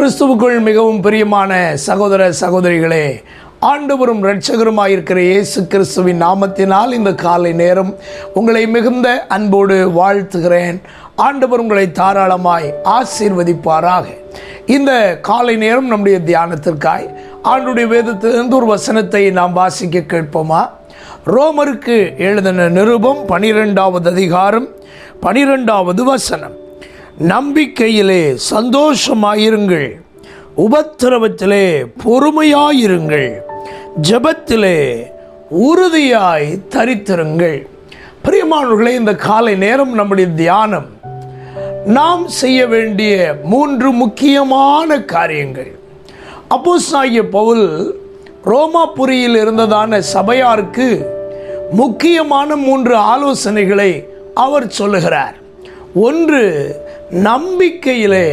கிறிஸ்துவுக்குள் மிகவும் பிரியமான சகோதர சகோதரிகளே, ஆண்டவரும் இரட்சகருமாயிருக்கிற இயேசு கிறிஸ்துவின் நாமத்தினால் இந்த காலை நேரம் உங்களை மிகுந்த அன்போடு வாழ்த்துகிறேன். ஆண்டவர் உங்களை தாராளமாய் ஆசீர்வதிப்பாராக. இந்த காலை நேரம் நம்முடைய தியானத்திற்காய் ஆண்டுடைய வேதத்திலிருந்து ஒரு வசனத்தை நாம் வாசிக்க கேட்போமா? ரோமருக்கு எழுதின நிருபம் 12வது அதிகாரம் 12வது வசனம். நம்பிக்கையிலே சந்தோஷமாயிருங்கள், உபத்திரவத்திலே பொறுமையாயிருங்கள், ஜெபத்திலே உறுதியாய் தரித்திருங்கள். பிரியமானவர்களே, இந்த காலை நேரம் நம்முடைய தியானம் நாம் செய்ய வேண்டிய 3 முக்கியமான காரியங்கள். அப்போஸ்தலனாகிய பவுல் ரோமாபுரியில் இருந்ததான சபையாருக்கு முக்கியமான 3 ஆலோசனைகளை அவர் சொல்லுகிறார். ஒன்று, நம்பிக்கையிலே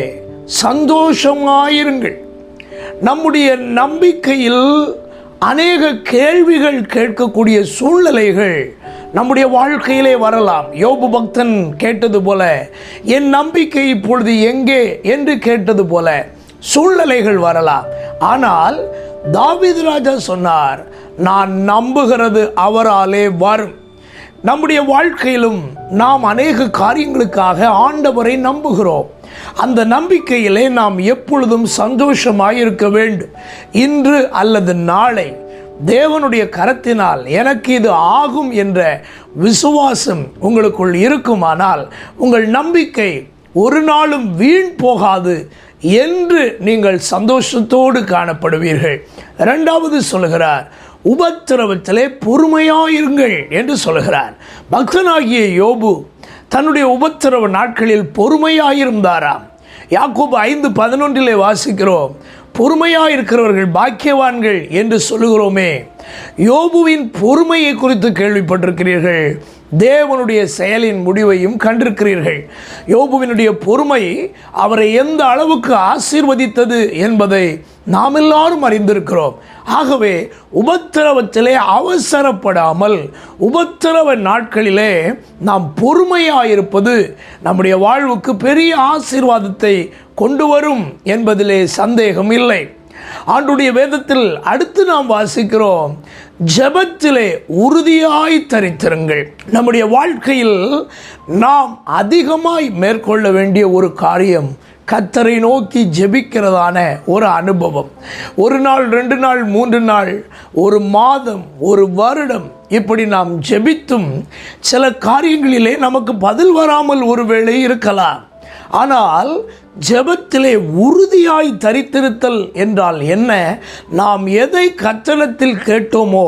சந்தோஷமாயிருங்கள். நம்முடைய நம்பிக்கையில் அநேக கேள்விகள் கேட்கக்கூடிய சூழ்நிலைகள் நம்முடைய வாழ்க்கையிலே வரலாம். யோபு பக்தன் கேட்டது போல, என் நம்பிக்கை இப்பொழுது எங்கே என்று கேட்டது போல சூழ்நிலைகள் வரலாம். ஆனால் தாவீது ராஜா சொன்னார், நான் நம்புகிறது அவராலே வரும். நம்முடைய வாழ்க்கையிலும் நாம் அநேக காரியங்களுக்காக ஆண்டவரை நம்புகிறோம். அந்த நம்பிக்கையிலே நாம் எப்பொழுதும் சந்தோஷமாயிருக்க வேண்டும். இன்று அல்லது நாளை தேவனுடைய கரத்தினால் எனக்கு இது ஆகும் என்ற விசுவாசம் உங்களுக்குள் இருக்குமானால் உங்கள் நம்பிக்கை ஒரு நாளும் வீண் போகாது என்று நீங்கள் சந்தோஷத்தோடு காணப்படுவீர்கள். 2வது சொல்கிறார், உபத்திரவத்திலே பொறுமையாயிருங்கள் என்று சொல்கிறார். பக்தனாகிய யோபு தன்னுடைய உபத்திரவ நாட்களில் பொறுமையாயிருந்தாராம். யாக்கோபு 5:11 வாசிக்கிறோம், பொறுமையாயிருக்கிறவர்கள் பாக்கியவான்கள் என்று சொல்லுகிறோமே. யோபுவின் பொறுமையை குறித்து கேள்விப்பட்டிருக்கிறீர்கள், தேவனுடைய செயலின் முடிவையும் கண்டிருக்கிறீர்கள். யோபுவினுடைய பொறுமை அவரை எந்த அளவுக்கு ஆசீர்வதித்தது என்பதை நாம் எல்லாரும் அறிந்திருக்கிறோம். ஆகவே உபத்திரவத்திலே அவசரப்படாமல் உபத்திரவ நாட்களிலே நாம் பொறுமையாயிருப்பது நம்முடைய வாழ்வுக்கு பெரிய ஆசீர்வாதத்தை கொண்டு வரும் என்பதிலே சந்தேகம் இல்லை. ஆண்டுடைய வேதத்தில் அடுத்து நாம் வாசிக்கிறோம், ஜெபத்திலே உறுதியாய் தரித்திருங்கள். நம்முடைய வாழ்க்கையில் நாம் அதிகமாய் மேற்கொள்ள வேண்டிய ஒரு காரியம் கர்த்தரை நோக்கி ஜெபிக்கிறதான ஒரு அனுபவம். 1 நாள், 2 நாள், 3 நாள், 1 மாதம், 1 வருடம் இப்படி நாம் ஜெபித்தும் சில காரியங்களிலே நமக்கு பதில் வராமல் ஒருவேளை இருக்கலாம். ஆனால் ஜெபத்திலே உறுதியாய் தரித்திருத்தல் என்றால் என்ன? நாம் எதை கர்த்தரிடத்தில் கேட்டோமோ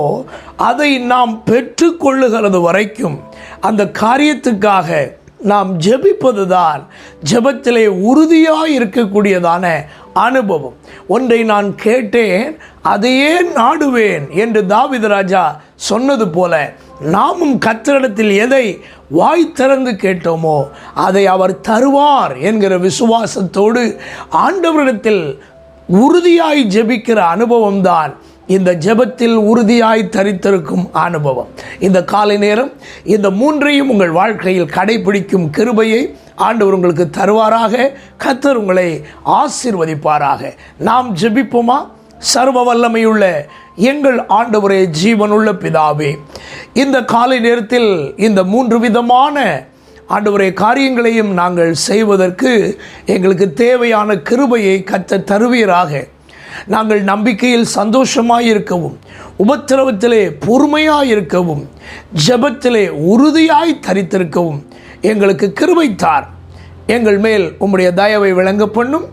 அதை நாம் பெற்றுக்கொள்ளுகிறது வரைக்கும் அந்த காரியத்துக்காக நாம் ஜெபிப்பதுதான் ஜெபத்திலே உறுதியாய் இருக்கக்கூடியதான அனுபவம். ஒன்றை நான் கேட்டேன், அதையே நாடுவேன் என்று தாவீது ராஜா சொன்னது போல நாமும் கர்த்தரிடத்தில் எதை வாய் திறந்து கேட்டோமோ அதை அவர் தருவார் என்கிற விசுவாசத்தோடு ஆண்டவரிடத்தில் உறுதியாய் ஜெபிக்கிற அனுபவம் தான் இந்த ஜெபத்தில் உறுதியாய் தரித்திருக்கும் அனுபவம். இந்த காலை நேரம் இந்த 3ஐயும் உங்கள் வாழ்க்கையில் கடைபிடிக்கும் கிருபையை ஆண்டவர் உங்களுக்கு தருவாராக. கர்த்தர் உங்களை ஆசீர்வதிப்பாராக. நாம் ஜெபிப்போமா? சர்வ வல்லமையுள்ள எங்கள் ஆண்டவரே, ஜீவனுள்ள பிதாவே, இந்த காலை நேரத்தில் இந்த 3 விதமான ஆண்டவரே காரியங்களையும் நாங்கள் செய்வதற்கு எங்களுக்கு தேவையான கிருபையை கர்த்தர் தருவீராக. நாங்கள் நம்பிக்கையில் சந்தோஷமாயிருக்கவும், உபத்திரவத்திலே பொறுமையாயிருக்கவும், ஜெபத்திலே உறுதியாய் தரித்திருக்கவும் எங்களுக்கு கிருபை தார். எங்கள் மேல் உம்முடைய தயவை விளங்க பண்ணும்.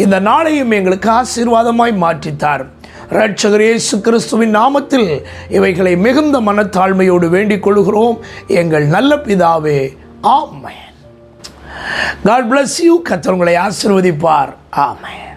இந்த நாளையும் எங்களுக்கு ஆசீர்வாதமாய் மாற்றித்தார். இரட்சகர் இயேசு கிறிஸ்துவின் நாமத்தில் இவைகளை மிகுந்த மனத்தாழ்மையோடு வேண்டிக் கொள்கிறோம் எங்கள் நல்ல பிதாவே, ஆமென். God bless you. கர்த்தர் உங்களை ஆசீர்வதிப்பார். ஆமென்.